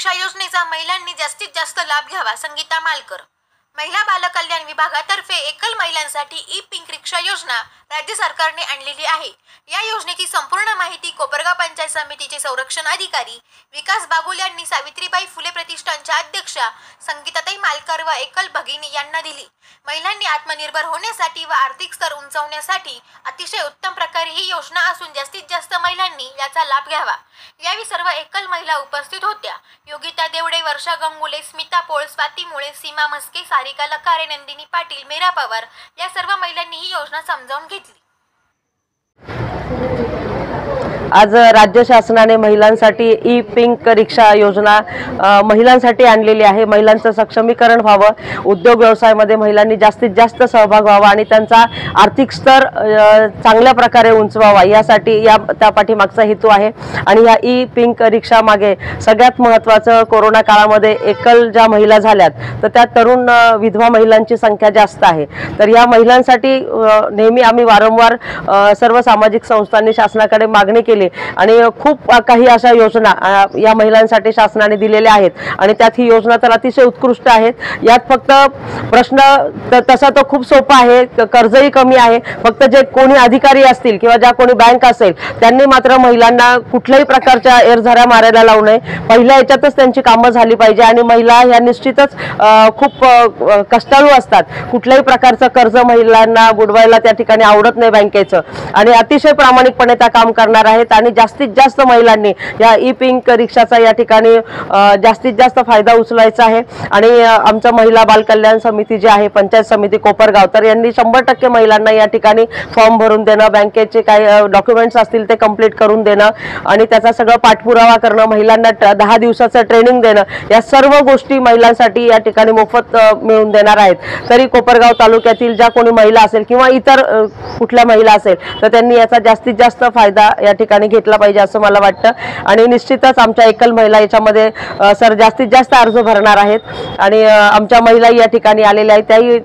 रिक्षा योजनेचा महिलांनी जास्तीत जास्त लाभ घ्यावा. संगीता मालकर. महिला बालकल्याण विभागातर्फे एकल महिलांसाठी ई पिंक रिक्षा योजना राज्य सरकारने आणलेली आहे. या योजनेची संपूर्ण माहिती कोपरगाव पंचायत समितीचे संरक्षण अधिकारी विकास बागुल यांनी सावित्रीबाई फुले प्रतिष्ठानच्या अध्यक्षा संगीताताई मालकर व एकल भगिनी यांना दिली. महिलांनी आत्मनिर्भर होण्यासाठी व आर्थिक स्तर उंचावण्यासाठी अतिशय उत्तम प्रकारे ही योजना असून जास्तीत जास्त महिलांनी याचा लाभ घ्यावा. यावेळी सर्व एकल महिला उपस्थित होत्या. योगिता देवडे, वर्षा गंगुले, स्मिता पोळ, स्वाती मुळे, सीमा मस्के, सारिका लकारे, नंदिनी पाटील, मीरा पवार या सर्व महिलांनी ही योजना समजावून घेतली. आज राज्य शासनाने महिलांसाठी ई पिंक रिक्षा योजना महिलांसाठी आणलेली आहे. महिलांचं सक्षमीकरण व्हावं, उद्योग व्यवसायामध्ये महिलांनी जास्तीत जास्त सहभाग व्हावा आणि त्यांचा आर्थिक स्तर चांगल्या प्रकारे उंचवावा यासाठी त्या पाठीमागचा हेतू आहे. आणि या ई पिंक रिक्षा मागे सगळ्यात महत्त्वाचं कोरोना काळामध्ये एकल ज्या महिला झाल्यात तर त्या तरुण विधवा महिलांची संख्या जास्त आहे. तर या महिलांसाठी नेहमी आम्ही वारंवार सर्व सामाजिक संस्थांनी शासनाकडे मागणी केली आणि खूप काही अशा योजना या महिलांसाठी शासनाने दिलेल्या आहेत आणि त्यात ही योजना तर अतिशय उत्कृष्ट आहेत. यात फक्त प्रश्न तसा तो खूप सोपा आहे, कर्जही कमी आहे. फक्त जे कोणी अधिकारी असतील किंवा ज्या कोणी बँक असेल त्यांनी मात्र महिलांना कुठल्याही प्रकारच्या एरझाऱ्या मारायला लावू नये. पहिल्या याच्यातच त्यांची कामं झाली पाहिजे आणि महिला ह्या निश्चितच खूप कष्टाळू असतात. कुठल्याही प्रकारचं कर्ज महिलांना बुडवायला त्या ठिकाणी आवडत नाही बँकेचं आणि अतिशय प्रामाणिकपणे त्या काम करणार आहेत. आणि जास्तीत जास्त महिलांनी या ई पिंक रिक्षाचा या ठिकाणी जास्तीत जास्त फायदा उचलायचा आहे. आणि आमचा महिला बाल कल्याण समिती जी आहे पंचायत समिती कोपरगाव तर यांनी 100% महिलांना या ठिकाणी फॉर्म भरून देणं, बँकेचे काही डॉक्युमेंट्स असतील ते कंप्लीट करून देणं आणि त्याचा सगळं पाठपुरावा करणं, महिलांना 10 दिवसाचं ट्रेनिंग देणं या सर्व गोष्टी महिलांसाठी या ठिकाणी मोफत मिळवून देणार आहेत. तरी कोपरगाव तालुक्यातील ज्या कोणी महिला असेल किंवा इतर कुठल्या महिला असेल तर त्यांनी याचा जास्तीत जास्त फायदा या ठिकाणी घेतला पाहिजे असं मला वाटतं. आणि निश्चितच आमच्या एकल महिला याच्यामध्ये सर जास्तीत जास्त अर्ज भरणार आहेत आणि आमच्या महिला या ठिकाणी आलेल्या आहेत. त्याही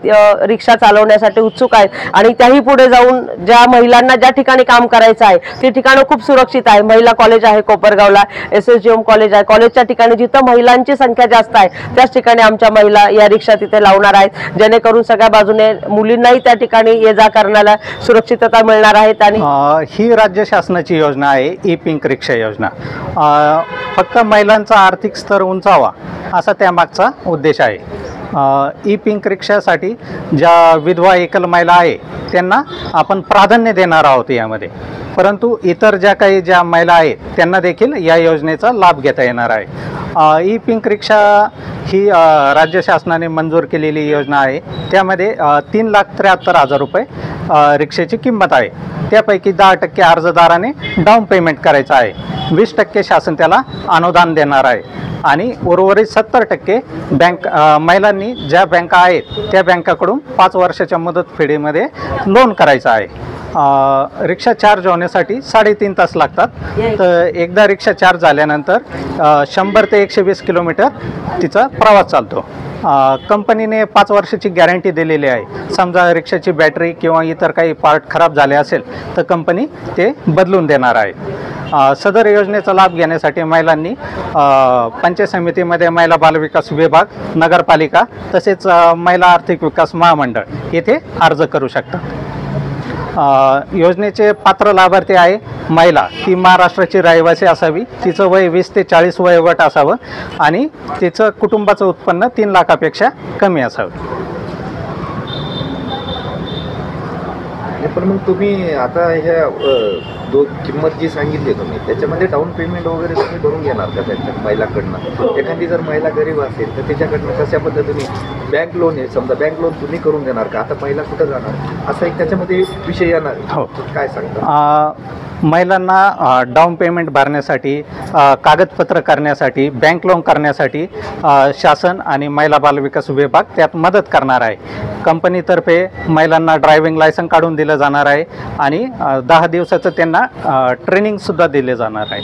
रिक्षा चालवण्यासाठी उत्सुक आहेत आणि त्याही पुढे जाऊन ज्या महिलांना ज्या ठिकाणी काम करायचं आहे ते ठिकाणं खूप सुरक्षित आहे. महिला कॉलेज आहे कोपरगावला, SSGM कॉलेज आहे. कॉलेजच्या ठिकाणी जिथं महिलांची संख्या जास्त आहे त्याच ठिकाणी आमच्या महिला या रिक्षा तिथे लावणार आहेत जेणेकरून सगळ्या बाजूने मुलींनाही त्या ठिकाणी ये जा करण्याला सुरक्षितता मिळणार आहेत. आणि ही राज्य शासनाची योजना आहे ई पिंक रिक्षा योजना. फक्त महिलांचा आर्थिक स्तर उंचावा असा त्यामागचा उद्देश आहे. ई पिंक रिक्षासाठी ज्या विधवा एकल महिला आहे त्यांना आपण प्राधान्य देणार आहोत यामध्ये. परंतु इतर ज्या महिला आहेत त्यांना देखील या योजनेचा लाभ घेता येणार आहे. ई पिंक रिक्षा ही राज्य शासनाने मंजूर केलेली योजना आहे. त्यामध्ये 3,73,000 रुपये रिक्षेची किंमत आहे. त्यापैकी 10% अर्जदाराने डाऊन पेमेंट करायचं आहे, 20% शासन त्याला अनुदान देणार आहे आणि उर्वरित 70% बँक महिलांनी ज्या बँका आहेत त्या बँकाकडून 5 वर्षाच्या मुदत फेडीमध्ये लोन करायचं आहे. रिक्षा चार्ज होण्यासाठी 3.5 तास लागतात. तर एकदा रिक्षा चार्ज झाल्यानंतर 100 ते 120 किलोमीटर तिचा प्रवास चालतो. कंपनीने 5 वर्षाची गॅरंटी दिलेली आहे. समजा रिक्षाची बॅटरी किंवा इतर काही पार्ट खराब झाले असेल तर कंपनी ते बदलून देणार आहे. सदर योजनेचा लाभ घेण्यासाठी महिलांनी पंचायत समितीमध्ये महिला बालविकास विभाग, नगरपालिका तसेच महिला आर्थिक विकास महामंडळ येथे अर्ज करू शकतात. योजनेचे पात्र लाभार्थी आहे महिला, ती महाराष्ट्राची रहिवासी असावी, तिचं वय 20 ते 40 वयोगट असावं आणि तिचं कुटुंबाचं उत्पन्न 3 लाखापेक्षा कमी असावं. पण मग तुम्ही आता ह्या किंमत जी सांगितली तुम्ही त्याच्यामध्ये डाऊन पेमेंट वगैरे तुम्ही भरून घेणार का त्यांच्या महिलाकडनं? एखादी जर महिला गरीब असेल तर त्याच्याकडनं कशा पद्धतीने बँक लोन आहे, समजा बँक लोन तुम्ही करून देणार का? आता महिला कुठं जाणार असा एक त्याच्यामध्ये विषय येणार. हो, काय सांगता? महिलांना डाऊन पेमेंट भरण्यासाठी, कागदपत्र करण्यासाठी, बँक लोन करण्यासाठी शासन आणि महिला बालविकास विभाग त्यात मदत करणार आहे. कंपनीतर्फे महिलांना ड्रायव्हिंग लायसन काढून दिलं जाणार आहे आणि 10 दिवसाचं त्यांना ट्रेनिंगसुद्धा दिले जाणार आहे.